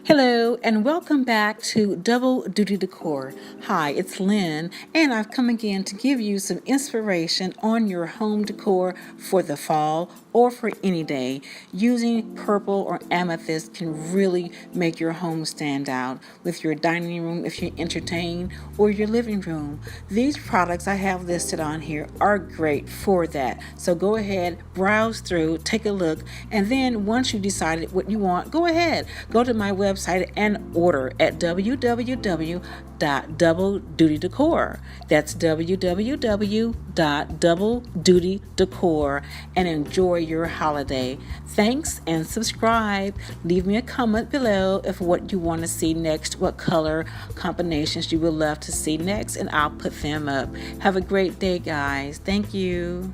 Hello and welcome back to Double Duty Decor. Hi, it's Lynn, and I've come again to give you some inspiration on your home decor for the fall or for any day. Using purple or amethyst can really make your home stand out with your dining room if you entertain or your living room. These products I have listed on here are great for that. So go ahead, browse through, take a look, and then once you decided what you want, go ahead, go to my website and order at www.doubledutydecor. That's www.doubledutydecor, and enjoy your holiday. Thanks and subscribe. Leave me a comment below if what you want to see next, what color combinations you would love to see next, and I'll put them up. Have a great day, guys. Thank you.